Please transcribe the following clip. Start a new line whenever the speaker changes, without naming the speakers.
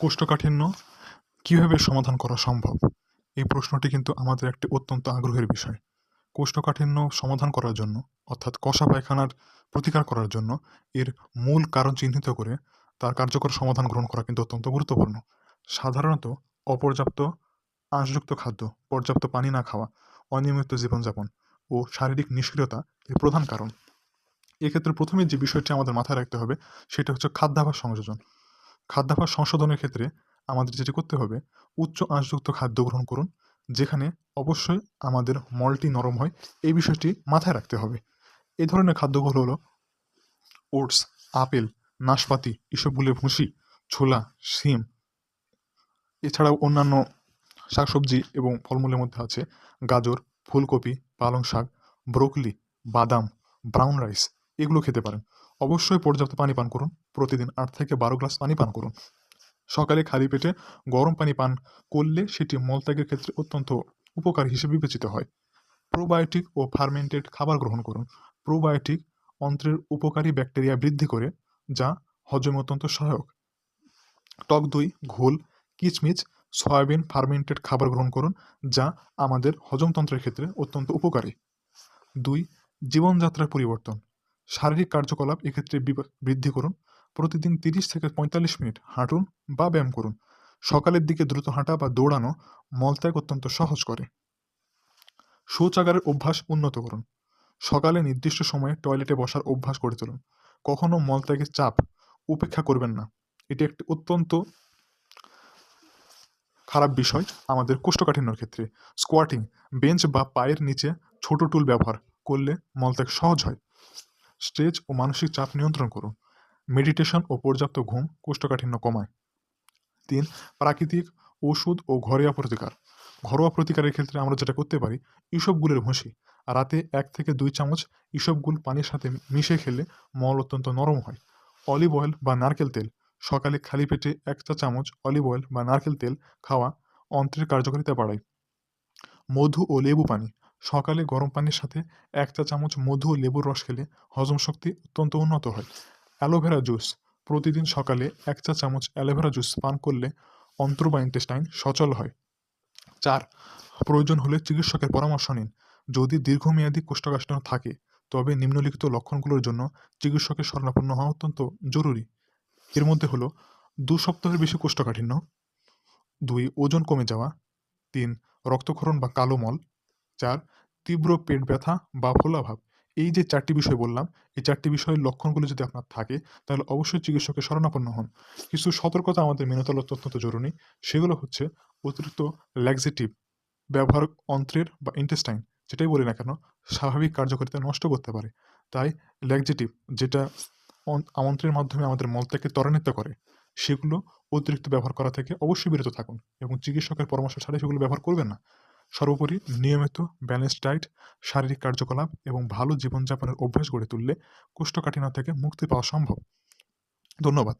কোষ্ঠকাঠিন্য কিভাবে সমাধান করা সম্ভব? এই প্রশ্নটি কিন্তু আমাদের একটি অত্যন্ত আগ্রহের বিষয়। কোষ্ঠকাঠিন্য সমাধান করার জন্য অর্থাৎ কষা পায়খানার প্রতিকার করার জন্য এর মূল কারণ চিহ্নিত করে তার কার্যকর সমাধান গ্রহণ করা কিন্তু অত্যন্ত গুরুত্বপূর্ণ। সাধারণত অপর্যাপ্ত আঁশযুক্ত খাদ্য, পর্যাপ্ত পানি না খাওয়া, অনিয়মিত জীবনযাপন ও শারীরিক নিষ্ক্রিয়তা এর প্রধান কারণ। এক্ষেত্রে প্রথমে যে বিষয়টি আমাদের মাথায় রাখতে হবে সেটা হচ্ছে খাদ্যাভ্যাস সংযোজন। খাদ্যাভ্যাস সংশোধনের ক্ষেত্রে আমাদের যেটি করতে হবে, উচ্চ আঁশযুক্ত খাদ্য গ্রহণ করুন, যেখানে অবশ্যই আমাদের মলটি নরম হয়, এই বিষয়টি মাথায় রাখতে হবে। এই ধরনের খাদ্যগুলো হলো ওটস, আপেল, নাশপাতি, এসবগুলো ভুসি, ছোলা, শিম, এছাড়াও অন্যান্য শাকসবজি এবং ফলমূলের মধ্যে আছে গাজর, ফুলকপি, পালং শাক, ব্রোকলি, বাদাম, ব্রাউন রাইস, এগুলো খেতে পারেন। অবশ্যই পর্যাপ্ত পানি পান করুন। প্রতিদিন 8 থেকে 12 গ্লাস পানি পান করুন। সকালে খালি পেটে গরম পানি পান করলে সেটি মলত্যাগের ক্ষেত্রে অত্যন্ত উপকারী হিসেবে বিবেচিত হয়। প্রোবায়োটিক ও ফার্মেন্টেড খাবার গ্রহণ করুন। প্রোবায়োটিক অন্ত্রের উপকারী ব্যাকটেরিয়া বৃদ্ধি করে, যা হজমে অত্যন্ত সহায়ক। টক দই, ঘোল, কিচমিচ, সয়াবিন ফার্মেন্টেড খাবার গ্রহণ করুন, যা আমাদের হজমতন্ত্রের ক্ষেত্রে অত্যন্ত উপকারী। 2. জীবনযাত্রার পরিবর্তন। শারীরিক কার্যকলাপ এক্ষেত্রে বৃদ্ধি করুন। প্রতিদিন 30 থেকে 45 মিনিট হাঁটুন বা ব্যায়াম করুন। সকালের দিকে দ্রুত হাঁটা বা দৌড়ানো মলত্যাগ অত্যন্ত সহজ করে। শৌচাগারের অভ্যাস উন্নত করুন। সকালে নির্দিষ্ট সময়ে টয়লেটে বসার অভ্যাস গড়ে তুলুন। কখনো মলত্যাগের চাপ উপেক্ষা করবেন না। এটি একটি অত্যন্ত খারাপ বিষয় আমাদের কোষ্ঠকাঠিন্যর ক্ষেত্রে। স্কোয়াটিং, বেঞ্চ বা পায়ের নিচে ছোট টুল ব্যবহার করলে মলত্যাগ সহজ হয়। স্ট্রেচ ও মানসিক চাপ নিয়ন্ত্রণ করুন। মেডিটেশন ও পর্যাপ্ত ঘুম কোষ্ঠকাঠিন্য কমায়। 3. প্রাকৃতিক ওষুধ ও ঘরোয়া প্রতিকার। ঘরোয়া প্রতিকারের ক্ষেত্রে আমরা যেটা করতে পারি, ইসবগুলের ভুসি রাতে 1 থেকে 2 চামচ ইসবগুল পানির সাথে মিশিয়ে খেলে মল অত্যন্ত নরম হয়। অলিভ অয়েল বা নারকেল তেল, সকালে খালি পেটে 1 চা চামচ অলিভ অয়েল বা নারকেল তেল খাওয়া অন্ত্রের কার্যকারিতা বাড়ায়। মধু ও লেবু পানি, সকালে গরম পানির সাথে 1 চা চামচ মধু ও লেবুর রস খেলে হজম শক্তি অত্যন্ত উন্নত হয়। অ্যালোভেরা জুস, প্রতিদিন সকালে 1 চা চামচ অ্যালোভেরা জুস পান করলে অন্ত্র বা ইন্টেস্টাইন সচল হয়। 4. প্রয়োজন হলে চিকিৎসকের পরামর্শ নিন। যদি দীর্ঘমেয়াদী কোষ্ঠকাঠিন্য থাকে, তবে নিম্নলিখিত লক্ষণগুলোর জন্য চিকিৎসকের শরণাপন্ন হওয়া অত্যন্ত জরুরি। এর মধ্যে হলো 2 সপ্তাহের বেশি কোষ্ঠকাঠিন্য, 2 ওজন কমে যাওয়া, 3 রক্তক্ষরণ বা কালো মল, 4 তীব্র পেট ব্যথা বা ফোলাভাব। এই যে 4টি বিষয় বললাম, এই 4টি বিষয়ের লক্ষণগুলো যদি আপনার থাকে, তাহলে অবশ্যই চিকিৎসকের শরণাপন্ন হন। কিছু সতর্কতা আমাদের মেনে চলা অত্যন্ত জরুরি। সেগুলো হচ্ছে অতিরিক্ত ল্যাক্সেটিভ ব্যবহার অন্ত্রের বা ইন্টেস্টাইন, যেটাই বলি না কেন, স্বাভাবিক কার্যকারিতা নষ্ট করতে পারে। তাই ল্যাক্সেটিভ, যেটা অন্ত্রের মাধ্যমে আমাদের মলত্যাগকে ত্বরান্বিত করে, সেগুলো অতিরিক্ত ব্যবহার করা থেকে অবশ্যই বিরত থাকুন এবং চিকিৎসকের পরামর্শ ছাড়া সেগুলো ব্যবহার করবেন না। সর্বোপরি নিয়মিত ব্যালেন্সড ডায়েট, শারীরিক কার্যকলাপ এবং ভালো জীবনযাপনের অভ্যাস গড়ে তুললে কোষ্ঠকাঠিন্য থেকে মুক্তি পাওয়া সম্ভব। ধন্যবাদ।